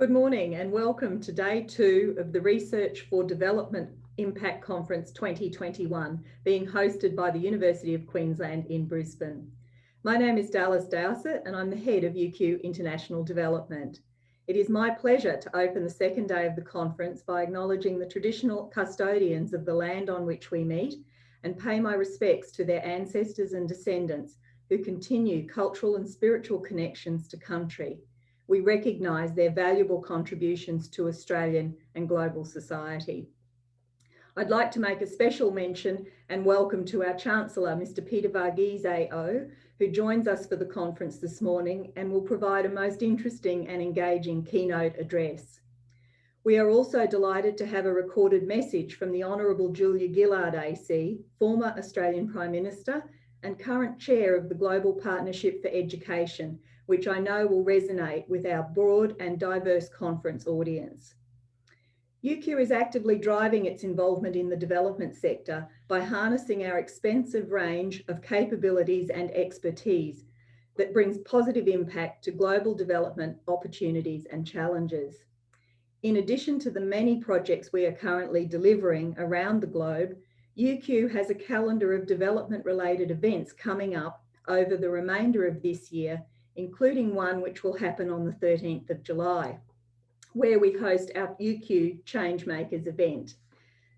Good morning and welcome to day 2 of the Research for Development Impact Conference 2021 being hosted by the University of Queensland in Brisbane. My name is Dallas Dowsett and I'm the head of UQ International Development. It is my pleasure to open the second day of the conference by acknowledging the traditional custodians of the land on which we meet and pay my respects to their ancestors and descendants who continue cultural and spiritual connections to country. We recognise their valuable contributions to Australian and global society. I'd like to make a special mention and welcome to our Chancellor, Mr. Peter Varghese AO, who joins us for the conference this morning and will provide a most interesting and engaging keynote address. We are also delighted to have a recorded message from the Honourable Julia Gillard AC, former Australian Prime Minister and current Chair of the Global Partnership for Education, which I know will resonate with our broad and diverse conference audience. UQ is actively driving its involvement in the development sector by harnessing our extensive range of capabilities and expertise that brings positive impact to global development opportunities and challenges. In addition to the many projects we are currently delivering around the globe, UQ has a calendar of development-related events coming up over the remainder of this year, including one which will happen on the 13th of July, where we host our UQ Changemakers event.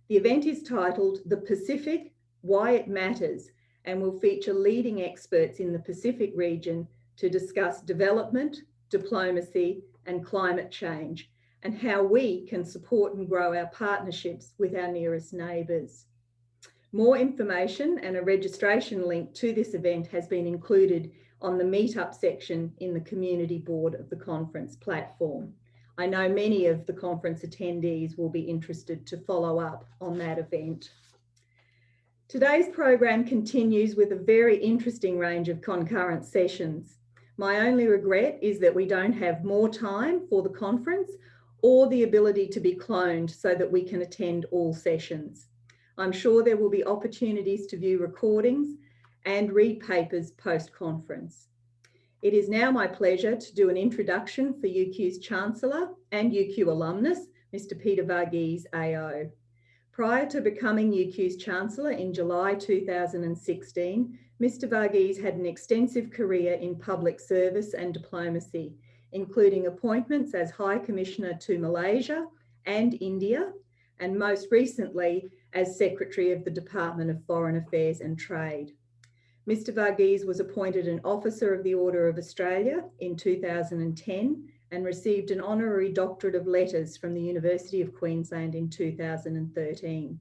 The event is titled The Pacific, Why It Matters, and will feature leading experts in the Pacific region to discuss development, diplomacy, and climate change, and how we can support and grow our partnerships with our nearest neighbours. More information and a registration link to this event has been included on the meetup section in the community board of the conference platform. I know many of the conference attendees will be interested to follow up on that event. Today's program continues with a very interesting range of concurrent sessions. My only regret is that we don't have more time for the conference or the ability to be cloned so that we can attend all sessions. I'm sure there will be opportunities to view recordings and read papers post-conference. It is now my pleasure to do an introduction for UQ's Chancellor and UQ alumnus, Mr. Peter Varghese AO. Prior to becoming UQ's Chancellor in July 2016, Mr. Varghese had an extensive career in public service and diplomacy, including appointments as High Commissioner to Malaysia and India, and most recently as Secretary of the Department of Foreign Affairs and Trade. Mr. Varghese was appointed an Officer of the Order of Australia in 2010 and received an Honorary Doctorate of Letters from the University of Queensland in 2013.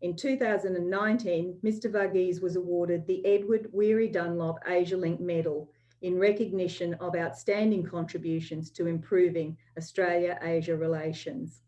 In 2019, Mr. Varghese was awarded the Edward Weary Dunlop Asialink Medal in recognition of outstanding contributions to improving Australia-Asia relations.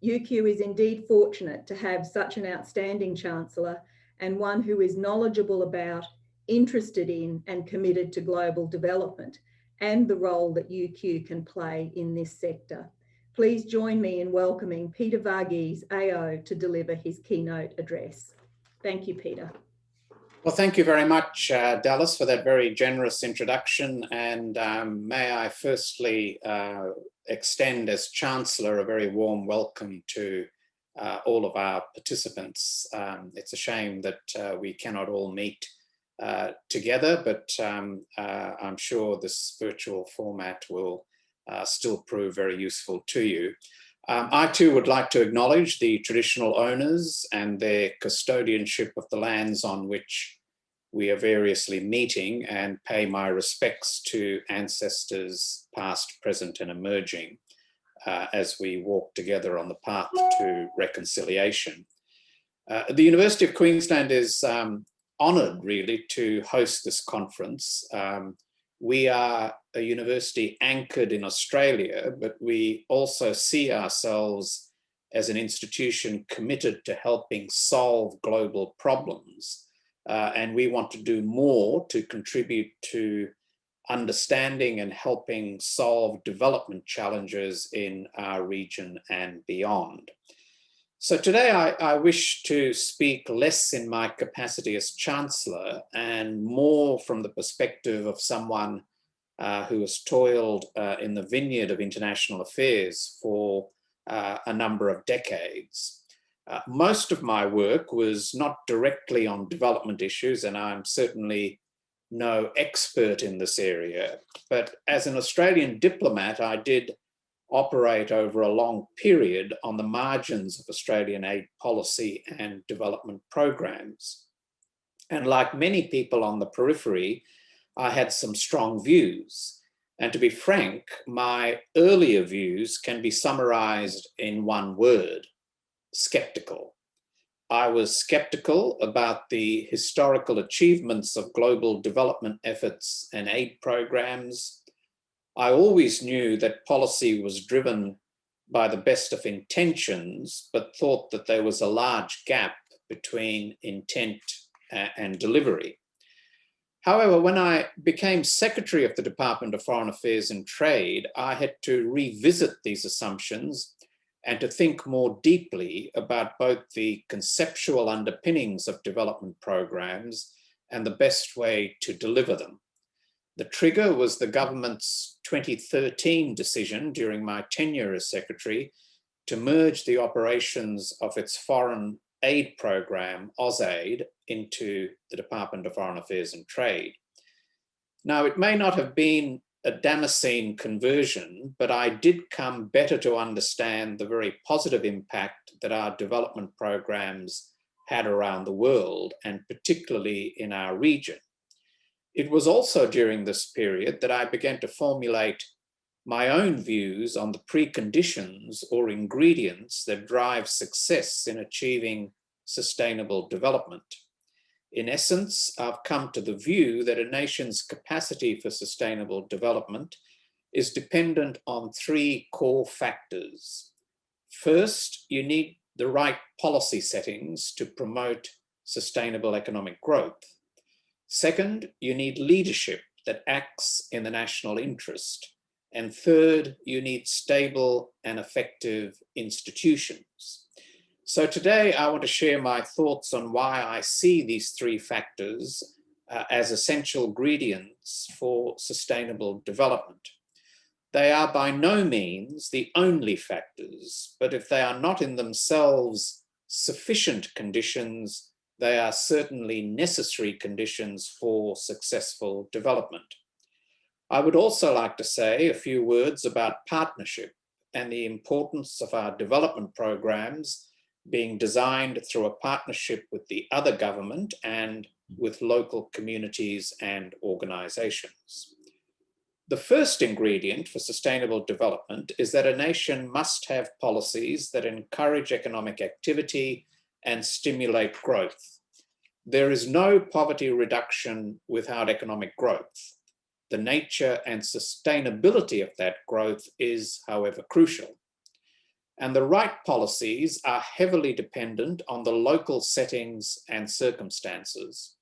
UQ is indeed fortunate to have such an outstanding Chancellor and one who is knowledgeable about, interested in and committed to global development and the role that UQ can play in this sector. Please join me in welcoming Peter Varghese AO to deliver his keynote address. Thank you, Peter. Well, thank you very much, Dallas, for that very generous introduction. And may I firstly extend as Chancellor a very warm welcome to all of our participants. It's a shame that we cannot all meet together, but I'm sure this virtual format will still prove very useful to you. I too would like to acknowledge the traditional owners and their custodianship of the lands on which we are variously meeting and pay my respects to ancestors past, present and emerging as we walk together on the path to reconciliation. The University of Queensland is honoured really to host this conference. We are a university anchored in Australia, but we also see ourselves as an institution committed to helping solve global problems. And we want to do more to contribute to understanding and helping solve development challenges in our region and beyond. So today I wish to speak less in my capacity as Chancellor and more from the perspective of someone who has toiled in the vineyard of international affairs for a number of decades. Most of my work was not directly on development issues, and I'm certainly no expert in this area, but as an Australian diplomat, I did operate over a long period on the margins of Australian aid policy and development programs. And like many people on the periphery, I had some strong views. And to be frank, my earlier views can be summarized in one word: skeptical. I was skeptical about the historical achievements of global development efforts and aid programs. I always knew that policy was driven by the best of intentions, but thought that there was a large gap between intent and delivery. However, when I became Secretary of the Department of Foreign Affairs and Trade, I had to revisit these assumptions and to think more deeply about both the conceptual underpinnings of development programs and the best way to deliver them. The trigger was the government's 2013 decision during my tenure as Secretary to merge the operations of its foreign aid program, AusAid, into the Department of Foreign Affairs and Trade. Now, it may not have been a Damascene conversion, but I did come better to understand the very positive impact that our development programs had around the world, and particularly in our region. It was also during this period that I began to formulate my own views on the preconditions or ingredients that drive success in achieving sustainable development. In essence, I've come to the view that a nation's capacity for sustainable development is dependent on three core factors. First, you need the right policy settings to promote sustainable economic growth. Second, you need leadership that acts in the national interest. And third, you need stable and effective institutions. So today I want to share my thoughts on why I see these three factors as essential ingredients for sustainable development. They are by no means the only factors, but if they are not in themselves sufficient conditions, they are certainly necessary conditions for successful development. I would also like to say a few words about partnership and the importance of our development programs being designed through a partnership with the other government and with local communities and organizations. The first ingredient for sustainable development is that a nation must have policies that encourage economic activity and stimulate growth. There is no poverty reduction without economic growth. The nature and sustainability of that growth is, however, crucial. And the right policies are heavily dependent on the local settings and circumstances.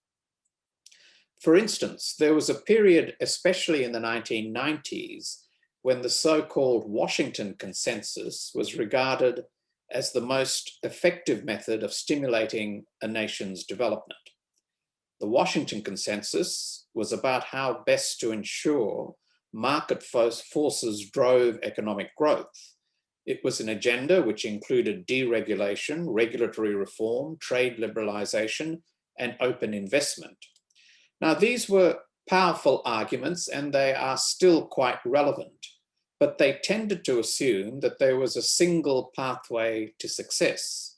For instance, there was a period, especially in the 1990s, when the so-called Washington Consensus was regarded as the most effective method of stimulating a nation's development. The Washington Consensus was about how best to ensure market forces drove economic growth. It was an agenda which included deregulation, regulatory reform, trade liberalization, and open investment. Now, these were powerful arguments, and they are still quite relevant, but they tended to assume that there was a single pathway to success.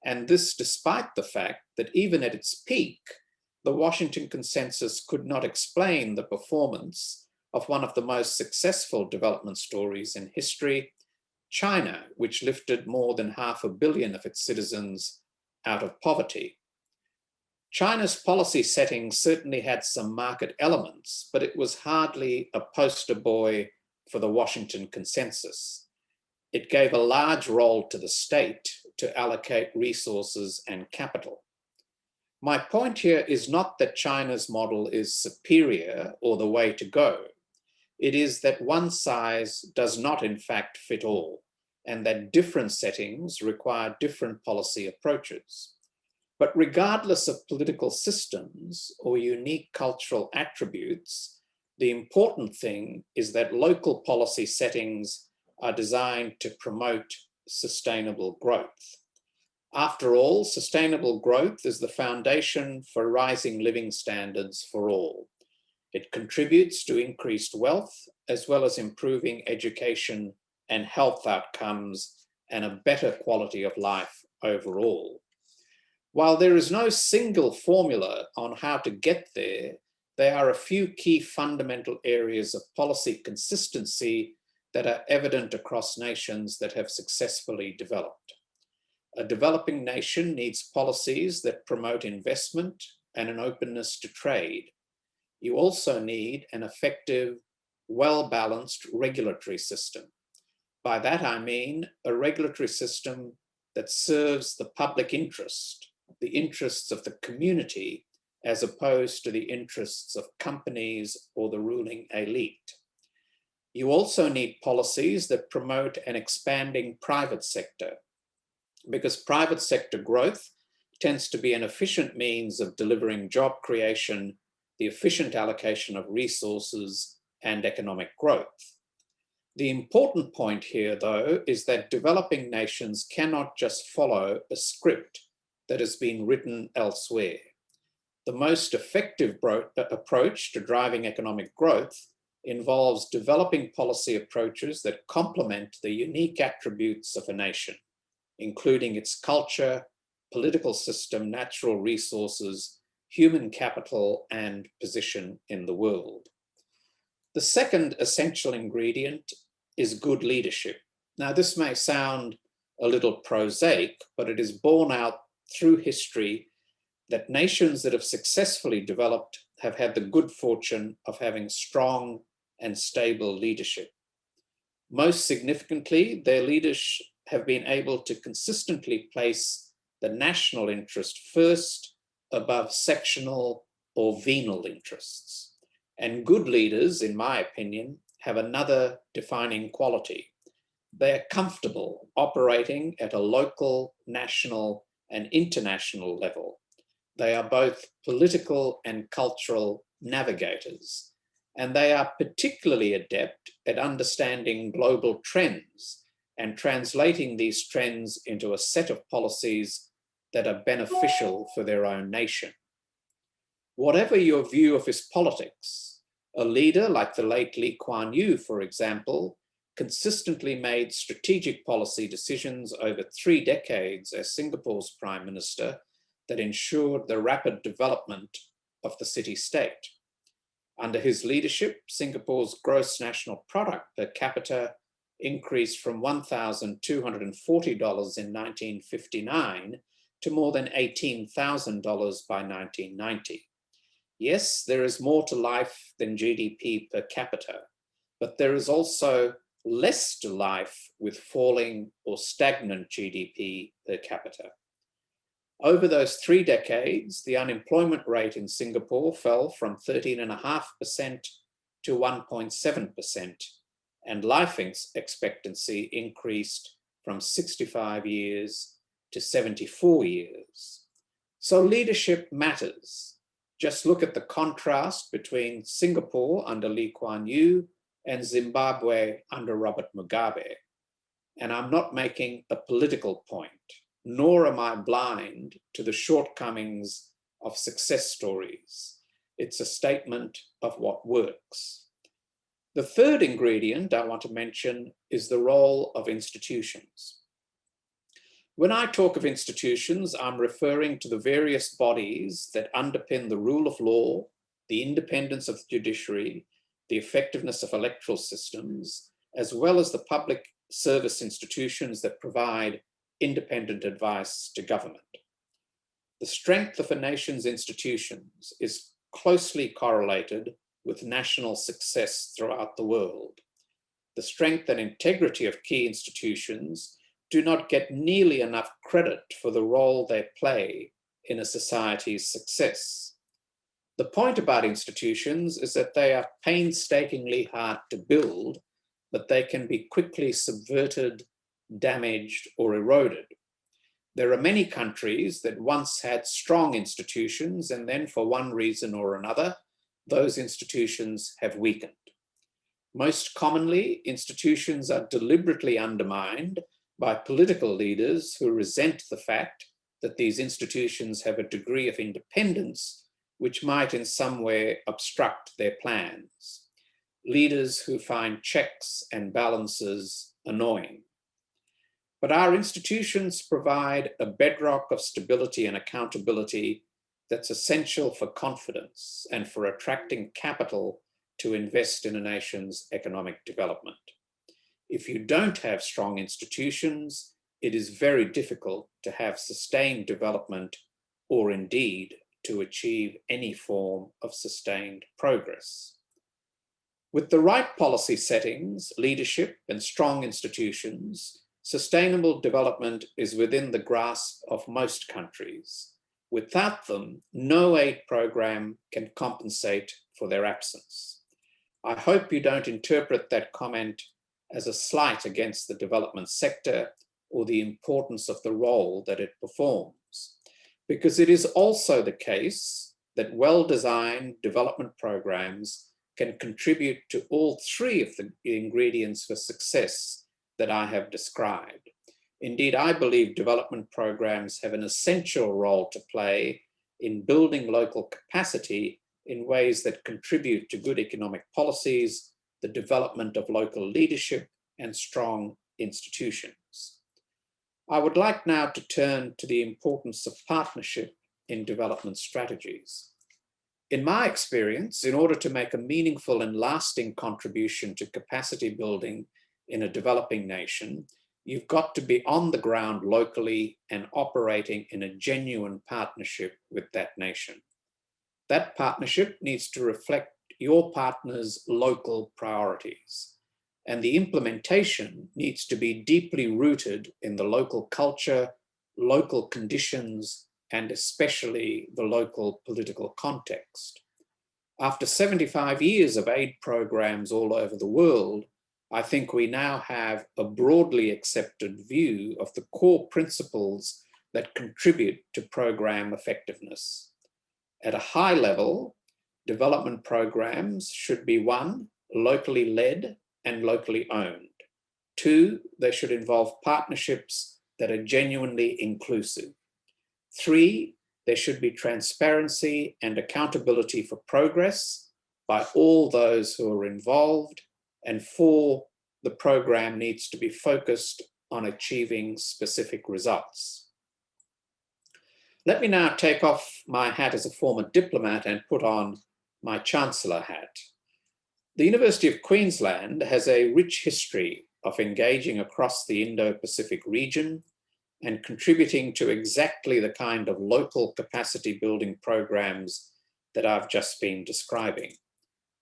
And this despite the fact that even at its peak, the Washington Consensus could not explain the performance of one of the most successful development stories in history, China, which lifted more than 500 million of its citizens out of poverty. China's policy settings certainly had some market elements, but it was hardly a poster boy for the Washington Consensus. It gave a large role to the state to allocate resources and capital. My point here is not that China's model is superior or the way to go. It is that one size does not in fact fit all, and that different settings require different policy approaches. But regardless of political systems or unique cultural attributes, The important thing is that local policy settings are designed to promote sustainable growth. After all, sustainable growth is the foundation for rising living standards for all. It contributes to increased wealth, as well as improving education and health outcomes and a better quality of life overall. While there is no single formula on how to get there, there are a few key fundamental areas of policy consistency that are evident across nations that have successfully developed. A developing nation needs policies that promote investment and an openness to trade. You also need an effective, well-balanced regulatory system. By that I mean a regulatory system that serves the public interest, the interests of the community, as opposed to the interests of companies or the ruling elite. You also need policies that promote an expanding private sector, because private sector growth tends to be an efficient means of delivering job creation, the efficient allocation of resources, and economic growth. The important point here, though, is that developing nations cannot just follow a script that has been written elsewhere. The most effective approach to driving economic growth involves developing policy approaches that complement the unique attributes of a nation, including its culture, political system, natural resources, human capital, and position in the world. The second essential ingredient is good leadership. Now, this may sound a little prosaic, but it is borne out through history that nations that have successfully developed have had the good fortune of having strong and stable leadership. Most significantly, their leaders have been able to consistently place the national interest first above sectional or venal interests. And good leaders, in my opinion, have another defining quality. They are comfortable operating at a local, national, and international level. They are both political and cultural navigators, and they are particularly adept at understanding global trends and translating these trends into a set of policies that are beneficial for their own nation. Whatever your view of his politics, a leader like the late Lee Kuan Yew, for example, consistently made strategic policy decisions over 3 decades as Singapore's Prime Minister that ensured the rapid development of the city-state. Under his leadership, Singapore's gross national product per capita increased from $1,240 in 1959 to more than $18,000 by 1990. Yes, there is more to life than GDP per capita, but there is also less to life with falling or stagnant GDP per capita. Over those 3 decades, the unemployment rate in Singapore fell from 13.5% to 1.7%, and life expectancy increased from 65 years to 74 years. So leadership matters. Just look at the contrast between Singapore under Lee Kuan Yew and Zimbabwe under Robert Mugabe. And I'm not making a political point, nor am I blind to the shortcomings of success stories. It's a statement of what works. The third ingredient I want to mention is the role of institutions. When I talk of institutions, I'm referring to the various bodies that underpin the rule of law, the independence of the judiciary, the effectiveness of electoral systems, as well as the public service institutions that provide independent advice to government. The strength of a nation's institutions is closely correlated with national success throughout the world. The strength and integrity of key institutions do not get nearly enough credit for the role they play in a society's success. The point about institutions is that they are painstakingly hard to build, but they can be quickly subverted, damaged, or eroded. There are many countries that once had strong institutions and then, for one reason or another, those institutions have weakened. Most commonly, institutions are deliberately undermined by political leaders who resent the fact that these institutions have a degree of independence which might in some way obstruct their plans. Leaders who find checks and balances annoying. But our institutions provide a bedrock of stability and accountability that's essential for confidence and for attracting capital to invest in a nation's economic development. If you don't have strong institutions, it is very difficult to have sustained development or indeed to achieve any form of sustained progress. With the right policy settings, leadership, and strong institutions, sustainable development is within the grasp of most countries. Without them, no aid program can compensate for their absence. I hope you don't interpret that comment as a slight against the development sector or the importance of the role that it performs, because it is also the case that well-designed development programs can contribute to all three of the ingredients for success that I have described. Indeed, I believe development programs have an essential role to play in building local capacity in ways that contribute to good economic policies, the development of local leadership, and strong institutions. I would like now to turn to the importance of partnership in development strategies. In my experience, in order to make a meaningful and lasting contribution to capacity building in a developing nation, you've got to be on the ground locally and operating in a genuine partnership with that nation. That partnership needs to reflect your partner's local priorities, and the implementation needs to be deeply rooted in the local culture, local conditions, and especially the local political context. After 75 years of aid programs all over the world, I think we now have a broadly accepted view of the core principles that contribute to program effectiveness. At a high level, development programs should be 1, locally led and locally owned. 2, they should involve partnerships that are genuinely inclusive. 3, there should be transparency and accountability for progress by all those who are involved. And 4, the program needs to be focused on achieving specific results. Let me now take off my hat as a former diplomat and put on my Chancellor hat. The University of Queensland has a rich history of engaging across the Indo-Pacific region and contributing to exactly the kind of local capacity building programs that I've just been describing.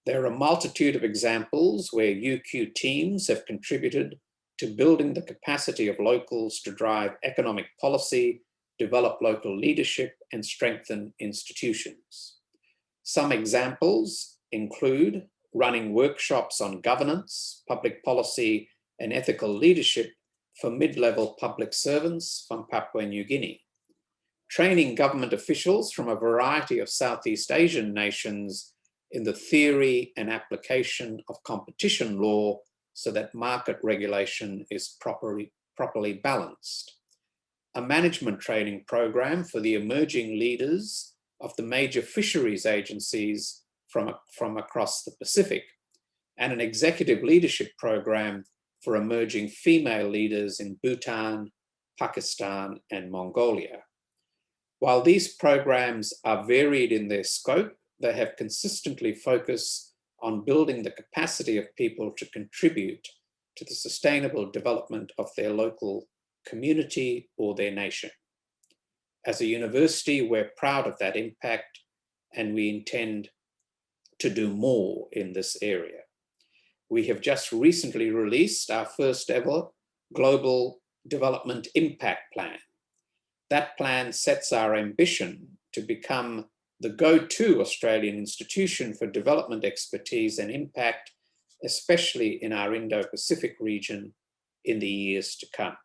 There are a multitude of examples where UQ teams have contributed to building the capacity of locals to drive economic policy, develop local leadership, and strengthen institutions. Some examples include running workshops on governance, public policy, and ethical leadership for mid-level public servants from Papua New Guinea, training government officials from a variety of Southeast Asian nations in the theory and application of competition law so that market regulation is properly balanced, a management training program for the emerging leaders of the major fisheries agencies from across the Pacific, and an executive leadership program for emerging female leaders in Bhutan, Pakistan, and Mongolia. While these programs are varied in their scope, they have consistently focused on building the capacity of people to contribute to the sustainable development of their local community or their nation. As a university, we're proud of that impact, and we intend to do more in this area. We have just recently released our first ever Global Development Impact Plan. That plan sets our ambition to become the go-to Australian institution for development expertise and impact, especially in our Indo-Pacific region in the years to come.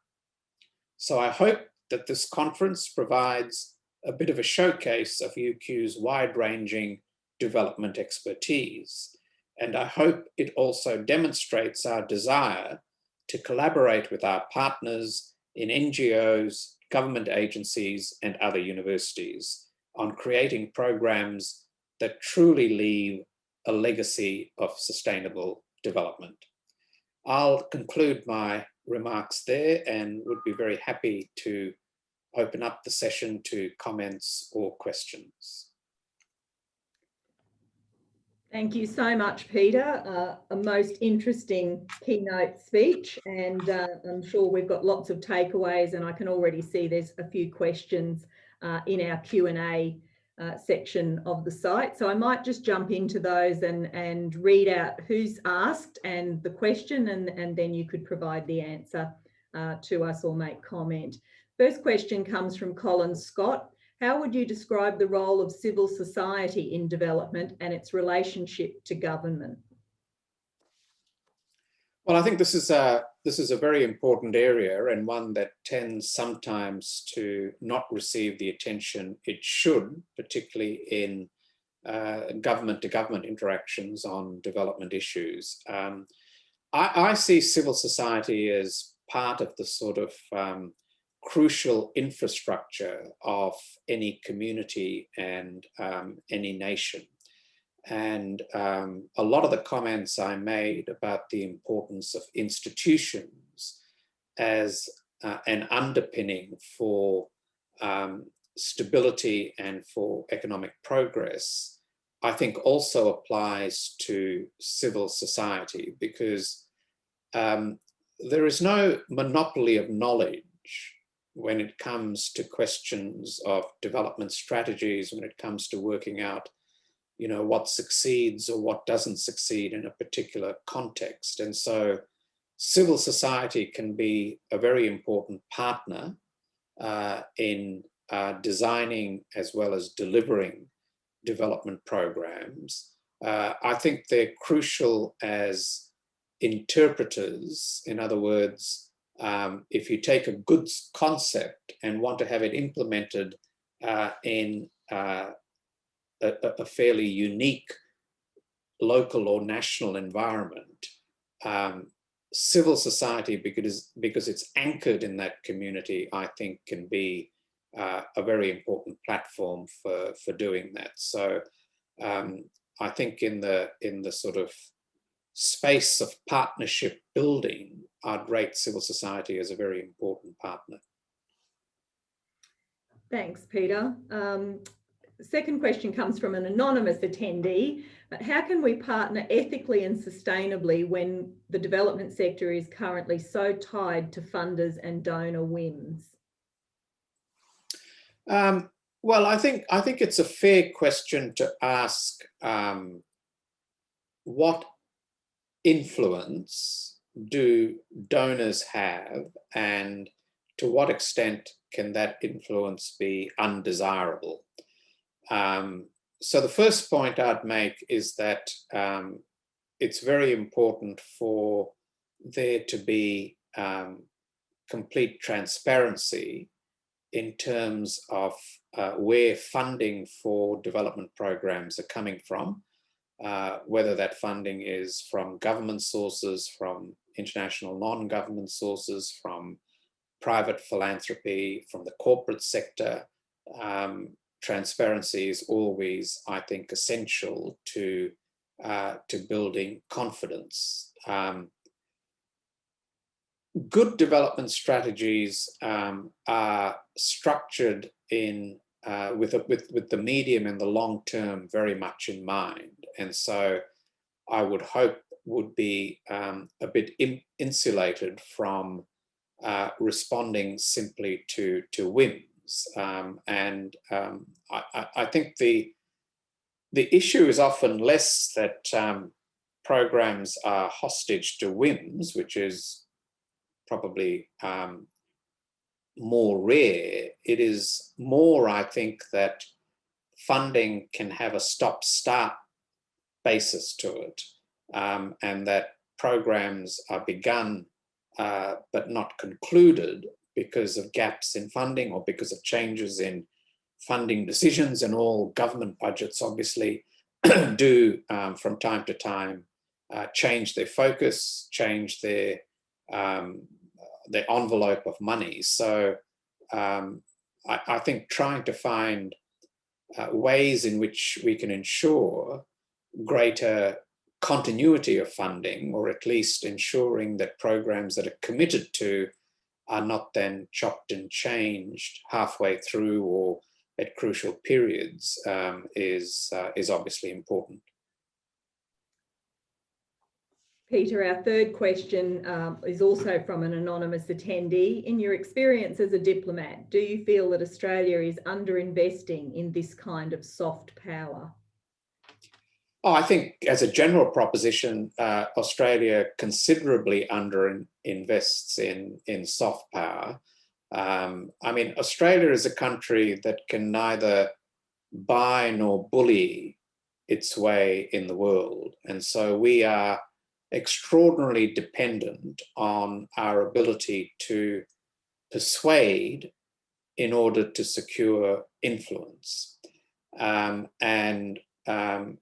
So I hope that this conference provides a bit of a showcase of UQ's wide-ranging development expertise. And I hope it also demonstrates our desire to collaborate with our partners in NGOs, government agencies, and other universities on creating programs that truly leave a legacy of sustainable development. I'll conclude my remarks there and would be very happy to open up the session to comments or questions. Thank you so much, Peter. A most interesting keynote speech, and I'm sure we've got lots of takeaways, and I can already see there's a few questions in our Q&A section of the site. So I might just jump into those and read out who's asked and the question, and then you could provide the answer to us or make comment. First question comes from Colin Scott. How would you describe the role of civil society in development and its relationship to government? Well, I think this is a very important area, and one that tends sometimes to not receive the attention it should, particularly in government-to-government interactions on development issues. I see civil society as part of the sort of crucial infrastructure of any community and any nation. And a lot of the comments I made about the importance of institutions as an underpinning for stability and for economic progress, I think also applies to civil society, because there is no monopoly of knowledge when it comes to questions of development strategies, when it comes to working out, you know, what succeeds or what doesn't succeed in a particular context. And so civil society can be a very important partner in designing as well as delivering development programs. I think they're crucial as interpreters. In other words, if you take a good concept and want to have it implemented in a fairly unique local or national environment, civil society, because it's anchored in that community, I think can be a very important platform for doing that. So I think in the sort of space of partnership building, I'd rate civil society as a very important partner. Thanks, Peter. Second question comes from an anonymous attendee. How can we partner ethically and sustainably when the development sector is currently so tied to funders and donor whims? Well, I think it's a fair question to ask what influence do donors have, and to what extent can that influence be undesirable? So the first point I'd make is that it's very important for there to be complete transparency in terms of where funding for development programs are coming from, whether that funding is from government sources, from international non-government sources, from private philanthropy, from the corporate sector. Transparency is always, I think, essential to building confidence. Good development strategies are structured in with the medium and the long term very much in mind, and so I would hope would be a bit insulated from responding simply to whims. I think the issue is often less that programs are hostage to whims, which is probably more rare. It is more, I think, that funding can have a stop-start basis to it, and that programs are begun but not concluded because of gaps in funding or because of changes in funding decisions, and all government budgets obviously do from time to time change their focus, change their envelope of money. So I think trying to find ways in which we can ensure greater continuity of funding, or at least ensuring that programs that are committed to are not then chopped and changed halfway through or at crucial periods, is obviously important. Peter, our third question is also from an anonymous attendee. In your experience as a diplomat, do you feel that Australia is underinvesting in this kind of soft power? Oh, I think as a general proposition, Australia considerably underinvests in soft power. I mean, Australia is a country that can neither buy nor bully its way in the world. And so we are extraordinarily dependent on our ability to persuade in order to secure influence.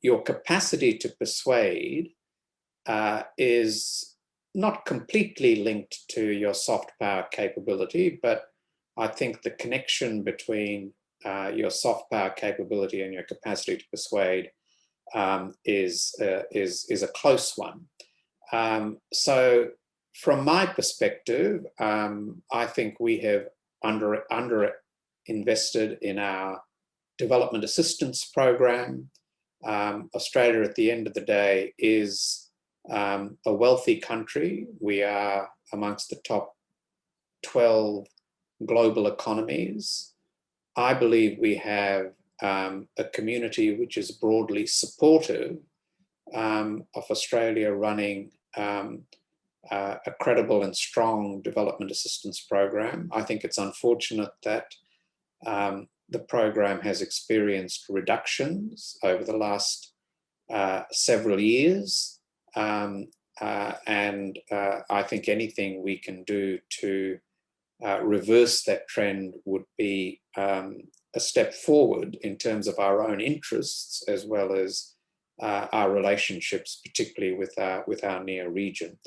Your capacity to persuade is not completely linked to your soft power capability, but I think the connection between your soft power capability and your capacity to persuade is a close one. So from my perspective, I think we have under invested in our development assistance program. Australia, at the end of the day, is a wealthy country. We are amongst the top 12 global economies. I believe we have a community which is broadly supportive of Australia running a credible and strong development assistance program. I think it's unfortunate that the program has experienced reductions over the last several years. And I think anything we can do to reverse that trend would be a step forward in terms of our own interests, as well as our relationships, particularly with our near region.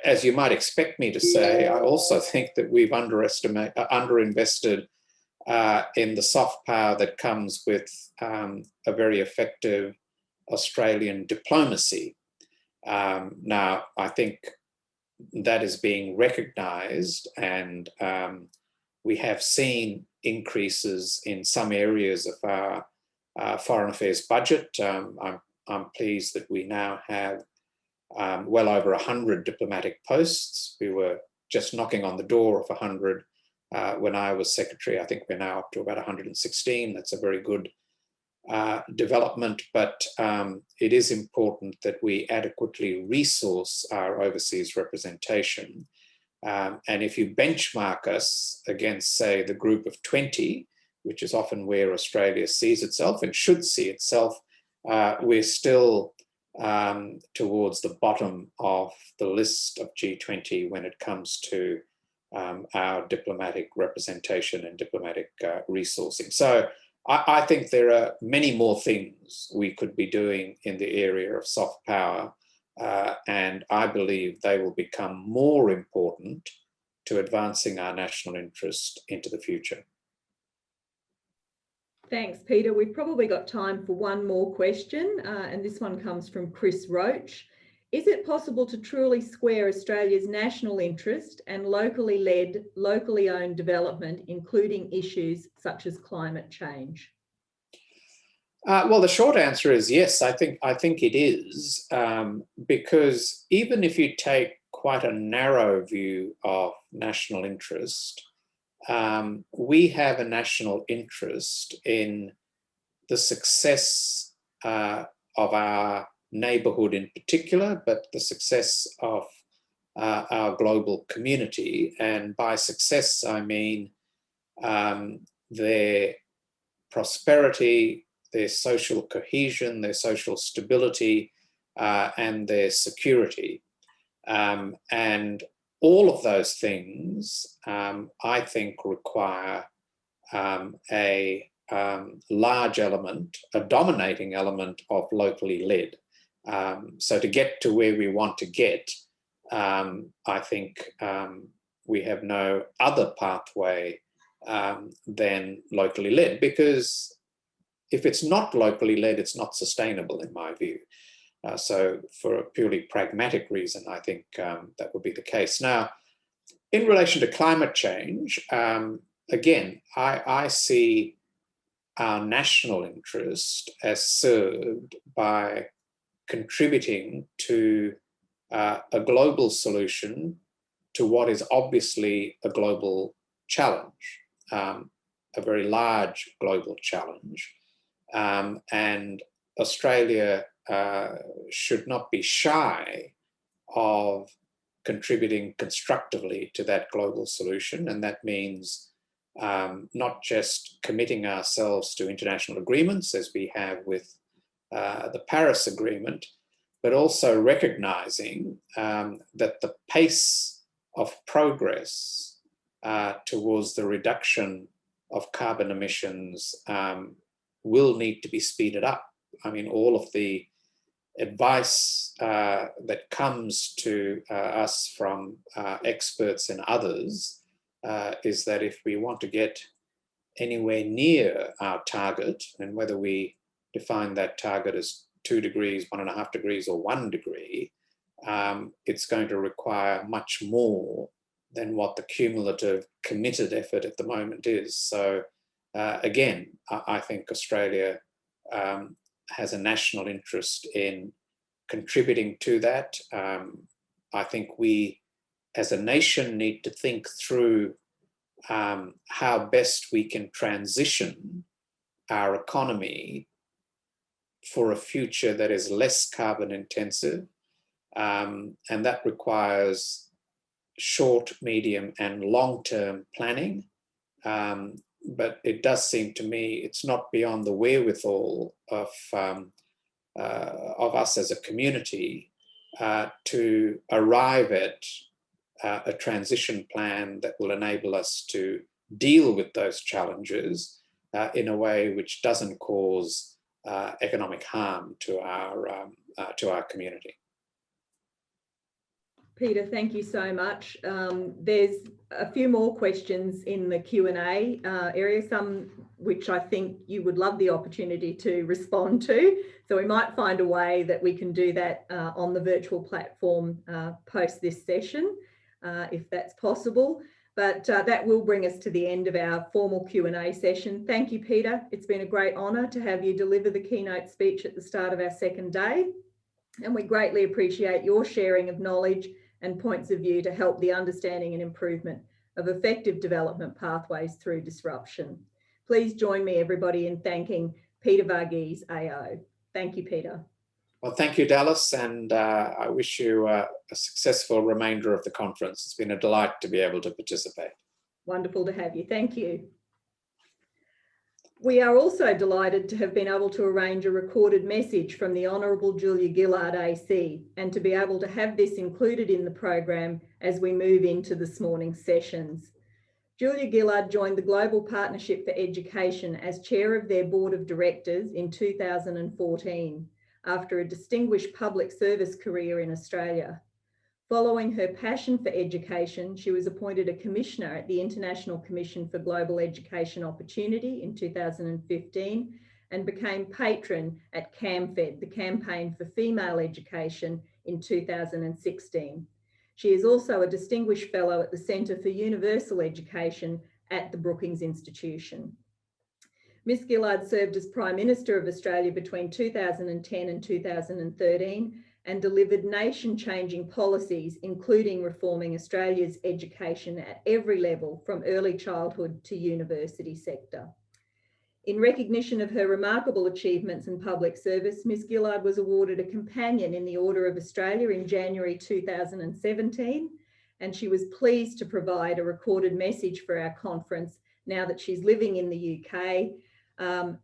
As you might expect me to say, I also think that we've underinvested in the soft power that comes with a very effective Australian diplomacy. Now, I think that is being recognised, and we have seen increases in some areas of our foreign affairs budget. I'm pleased that we now have well over 100 diplomatic posts. We were just knocking on the door of 100 when I was secretary. I think we're now up to about 116. That's a very good development, but it is important that we adequately resource our overseas representation. And if you benchmark us against, say, the group of 20, which is often where Australia sees itself and should see itself, we're still towards the bottom of the list of G20 when it comes to our diplomatic representation and diplomatic resourcing. So I think there are many more things we could be doing in the area of soft power, and I believe they will become more important to advancing our national interest into the future. Thanks, Peter. We've probably got time for one more question, and this one comes from Chris Roach. Is it possible to truly square Australia's national interest and locally led, locally owned development, including issues such as climate change? Well, the short answer is yes. I think it is, because even if you take quite a narrow view of national interest, we have a national interest in the success of our neighbourhood in particular, but the success of our global community. And by success, I mean their prosperity, their social cohesion, their social stability, and their security. And all of those things, I think, require a large element, a dominating element of locally led. So to get to where we want to get, I think we have no other pathway than locally led, because if it's not locally led, it's not sustainable in my view. So for a purely pragmatic reason, I think that would be the case. Now, in relation to climate change, again, I see our national interest as served by contributing to a global solution to what is obviously a global challenge, a very large global challenge. And Australia should not be shy of contributing constructively to that global solution. And that means not just committing ourselves to international agreements as we have with the Paris Agreement, but also recognizing that the pace of progress towards the reduction of carbon emissions will need to be speeded up. I mean, all of the advice that comes to us from experts and others is that if we want to get anywhere near our target, and whether we define that target as 2 degrees, 1.5 degrees, or 1 degree, it's going to require much more than what the cumulative committed effort at the moment is. So again, I think Australia has a national interest in contributing to that. I think we as a nation need to think through how best we can transition our economy for a future that is less carbon intensive. And that requires short, medium, and long-term planning. But it does seem to me it's not beyond the wherewithal of us as a community to arrive at a transition plan that will enable us to deal with those challenges in a way which doesn't cause economic harm to our community. Peter, thank you so much. There's a few more questions in the Q&A area, some which I think you would love the opportunity to respond to. So we might find a way that we can do that on the virtual platform post this session, if that's possible. But that will bring us to the end of our formal Q&A session. Thank you, Peter. It's been a great honour to have you deliver the keynote speech at the start of our second day. And we greatly appreciate your sharing of knowledge and points of view to help the understanding and improvement of effective development pathways through disruption. Please join me, everybody, in thanking Peter Varghese AO. Thank you, Peter. Well, thank you, Dallas, and I wish you a successful remainder of the conference. It's been a delight to be able to participate. Wonderful to have you. Thank you. We are also delighted to have been able to arrange a recorded message from the Honourable Julia Gillard AC, and to be able to have this included in the program as we move into this morning's sessions. Julia Gillard joined the Global Partnership for Education as chair of their board of directors in 2014, after a distinguished public service career in Australia. Following her passion for education, she was appointed a commissioner at the International Commission for Global Education Opportunity in 2015 and became patron at CAMFED, the Campaign for Female Education, in 2016. She is also a distinguished fellow at the Centre for Universal Education at the Brookings Institution. Ms Gillard served as Prime Minister of Australia between 2010 and 2013 and delivered nation-changing policies, including reforming Australia's education at every level, from early childhood to university sector. In recognition of her remarkable achievements in public service, Ms Gillard was awarded a Companion in the Order of Australia in January 2017, and she was pleased to provide a recorded message for our conference now that she's living in the UK,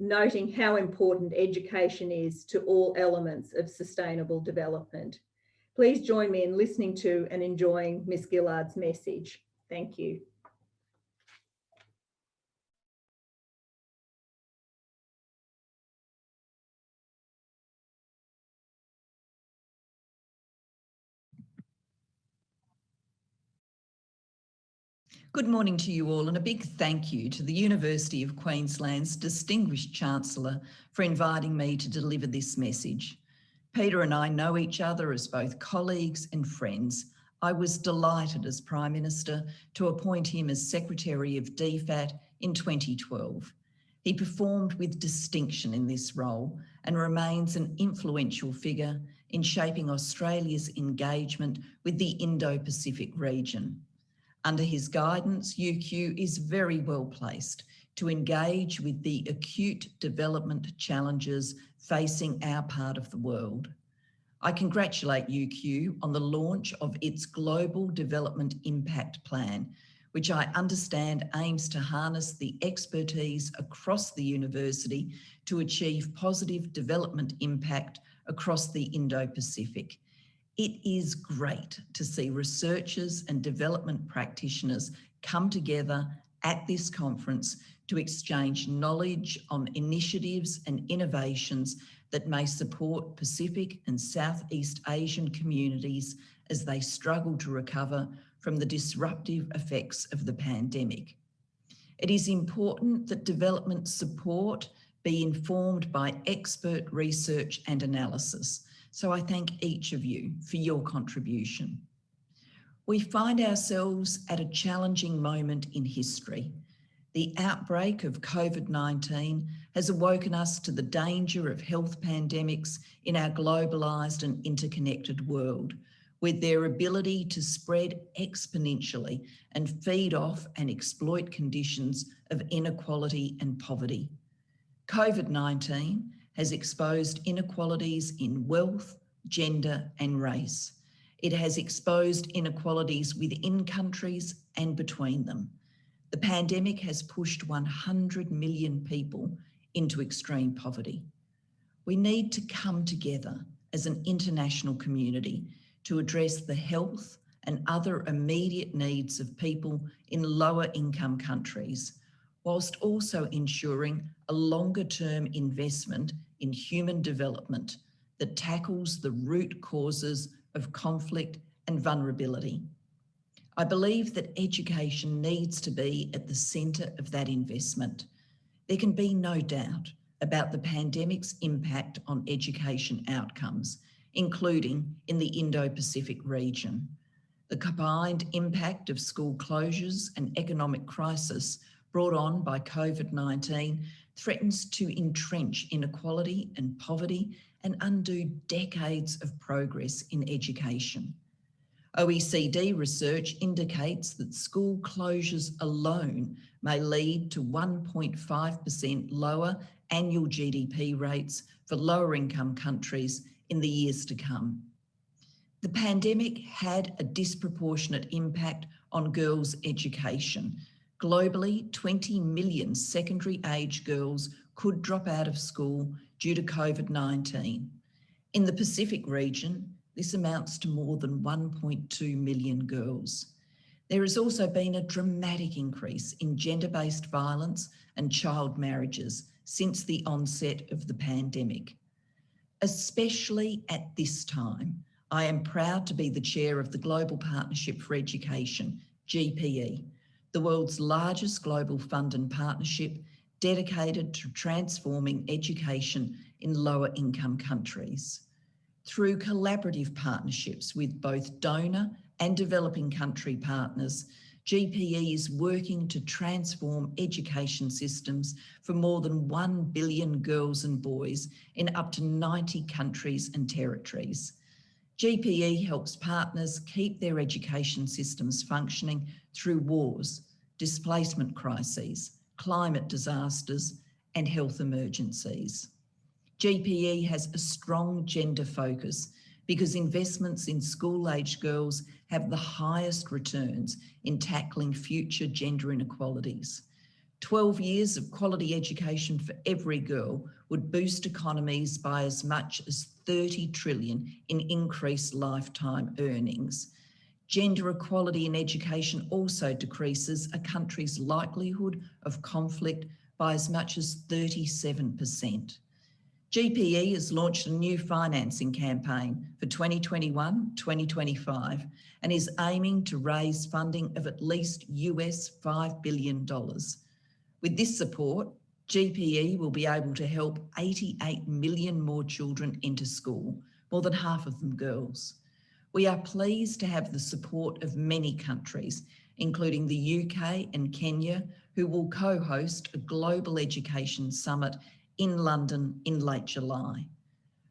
noting how important education is to all elements of sustainable development. Please join me in listening to and enjoying Ms Gillard's message. Thank you. Good morning to you all, and a big thank you to the University of Queensland's distinguished Chancellor for inviting me to deliver this message. Peter and I know each other as both colleagues and friends. I was delighted as Prime Minister to appoint him as Secretary of DFAT in 2012. He performed with distinction in this role and remains an influential figure in shaping Australia's engagement with the Indo-Pacific region. Under his guidance, UQ is very well placed to engage with the acute development challenges facing our part of the world. I congratulate UQ on the launch of its Global Development Impact Plan, which I understand aims to harness the expertise across the university to achieve positive development impact across the Indo-Pacific. It is great to see researchers and development practitioners come together at this conference to exchange knowledge on initiatives and innovations that may support Pacific and Southeast Asian communities as they struggle to recover from the disruptive effects of the pandemic. It is important that development support be informed by expert research and analysis. So I thank each of you for your contribution. We find ourselves at a challenging moment in history. The outbreak of COVID-19 has awoken us to the danger of health pandemics in our globalised and interconnected world, with their ability to spread exponentially and feed off and exploit conditions of inequality and poverty. COVID-19 has exposed inequalities in wealth, gender and race. It has exposed inequalities within countries and between them. The pandemic has pushed 100 million people into extreme poverty. We need to come together as an international community to address the health and other immediate needs of people in lower income countries, whilst also ensuring a longer-term investment in human development that tackles the root causes of conflict and vulnerability. I believe that education needs to be at the centre of that investment. There can be no doubt about the pandemic's impact on education outcomes, including in the Indo-Pacific region. The combined impact of school closures and economic crisis brought on by COVID-19 threatens to entrench inequality and poverty and undo decades of progress in education. OECD research indicates that school closures alone may lead to 1.5% lower annual GDP rates for lower income countries in the years to come. The pandemic had a disproportionate impact on girls' education. Globally, 20 million secondary age girls could drop out of school due to COVID-19. In the Pacific region, this amounts to more than 1.2 million girls. There has also been a dramatic increase in gender-based violence and child marriages since the onset of the pandemic. Especially at this time, I am proud to be the chair of the Global Partnership for Education, GPE, the world's largest global fund and partnership dedicated to transforming education in lower income countries. Through collaborative partnerships with both donor and developing country partners, GPE is working to transform education systems for more than 1 billion girls and boys in up to 90 countries and territories. GPE helps partners keep their education systems functioning through wars, displacement crises, climate disasters, and health emergencies. GPE has a strong gender focus because investments in school-aged girls have the highest returns in tackling future gender inequalities. 12 years of quality education for every girl would boost economies by as much as 30 trillion in increased lifetime earnings. Gender equality in education also decreases a country's likelihood of conflict by as much as 37%. GPE has launched a new financing campaign for 2021-2025 and is aiming to raise funding of at least US $5 billion. With this support, GPE will be able to help 88 million more children enter school, more than half of them girls. We are pleased to have the support of many countries, including the UK and Kenya, who will co-host a global education summit in London in late July.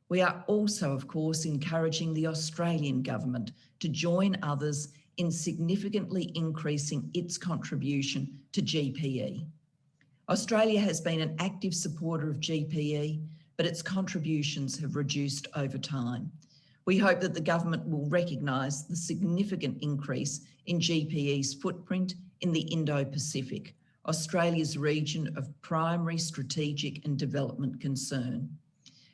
We are also, of course, encouraging the Australian government to join others in significantly increasing its contribution to GPE. Australia has been an active supporter of GPE, but its contributions have reduced over time. We hope that the government will recognise the significant increase in GPE's footprint in the Indo-Pacific, Australia's region of primary strategic and development concern.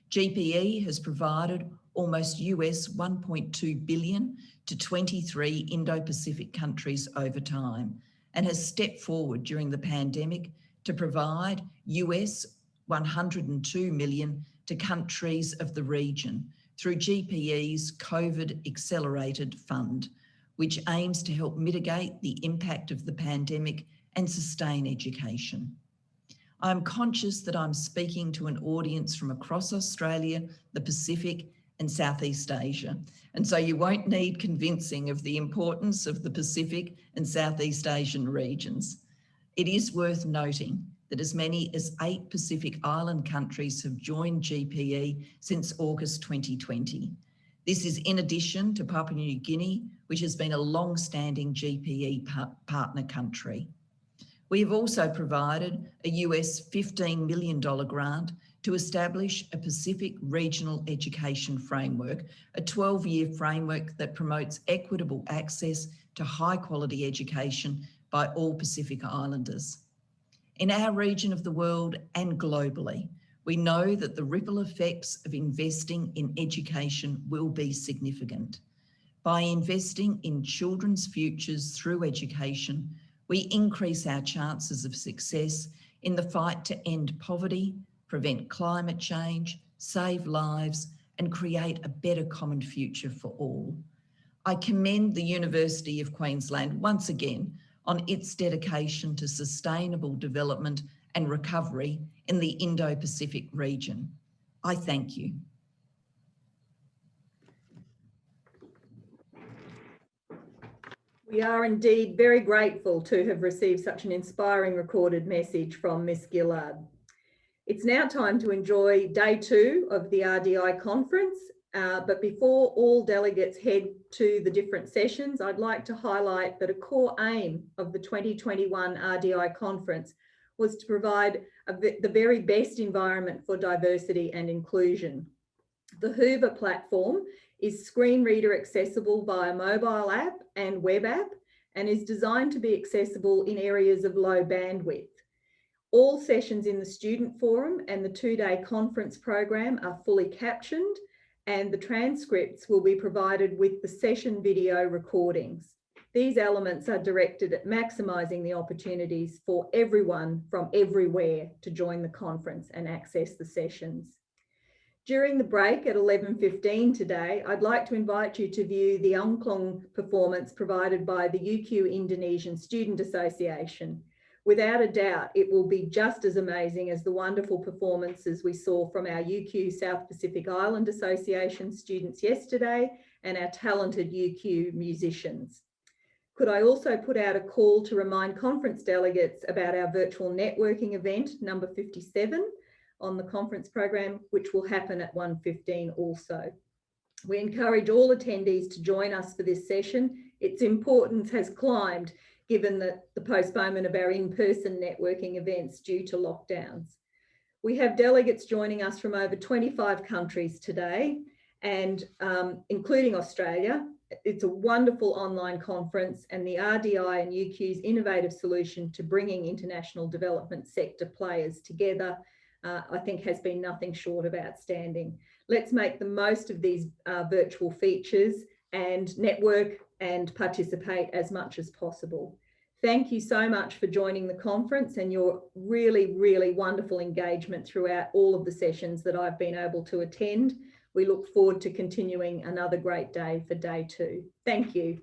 GPE has provided almost US $1.2 billion to 23 Indo-Pacific countries over time and has stepped forward during the pandemic to provide US $102 million to countries of the region through GPE's COVID Accelerated Fund, which aims to help mitigate the impact of the pandemic and sustain education. I'm conscious that I'm speaking to an audience from across Australia, the Pacific and Southeast Asia, and so you won't need convincing of the importance of the Pacific and Southeast Asian regions. It is worth noting that as many as 8 Pacific Island countries have joined GPE since August 2020. This is in addition to Papua New Guinea, which has been a long-standing GPE partner country. We have also provided a US $15 million grant to establish a Pacific Regional Education Framework, a 12-year framework that promotes equitable access to high-quality education by all Pacific Islanders. In our region of the world and globally, we know that the ripple effects of investing in education will be significant. By investing in children's futures through education, we increase our chances of success in the fight to end poverty, prevent climate change, save lives, and create a better common future for all. I commend the University of Queensland once again on its dedication to sustainable development and recovery in the Indo-Pacific region. I thank you. We are indeed very grateful to have received such an inspiring recorded message from Ms. Gillard. It's now time to enjoy day 2 of the RDI conference, but before all delegates head to the different sessions, I'd like to highlight that a core aim of the 2021 RDI conference was to provide the very best environment for diversity and inclusion. The Hoover platform is screen reader accessible via mobile app and web app and is designed to be accessible in areas of low bandwidth. All sessions in the student forum and the 2-day conference program are fully captioned, and the transcripts will be provided with the session video recordings. These elements are directed at maximising the opportunities for everyone from everywhere to join the conference and access the sessions. During the break at 11:15 today, I'd like to invite you to view the angklung performance provided by the UQ Indonesian Student Association. Without a doubt, it will be just as amazing as the wonderful performances we saw from our UQ South Pacific Island Association students yesterday and our talented UQ musicians. Could I also put out a call to remind conference delegates about our virtual networking event, number 57, on the conference program, which will happen at 1:15 also. We encourage all attendees to join us for this session. Its importance has climbed given the postponement of our in-person networking events due to lockdowns. We have delegates joining us from over 25 countries today, and including Australia. It's a wonderful online conference, and the RDI and UQ's innovative solution to bringing international development sector players together, I think has been nothing short of outstanding. Let's make the most of these virtual features and network and participate as much as possible. Thank you so much for joining the conference and your really, really wonderful engagement throughout all of the sessions that I've been able to attend. We look forward to continuing another great day for day 2. Thank you.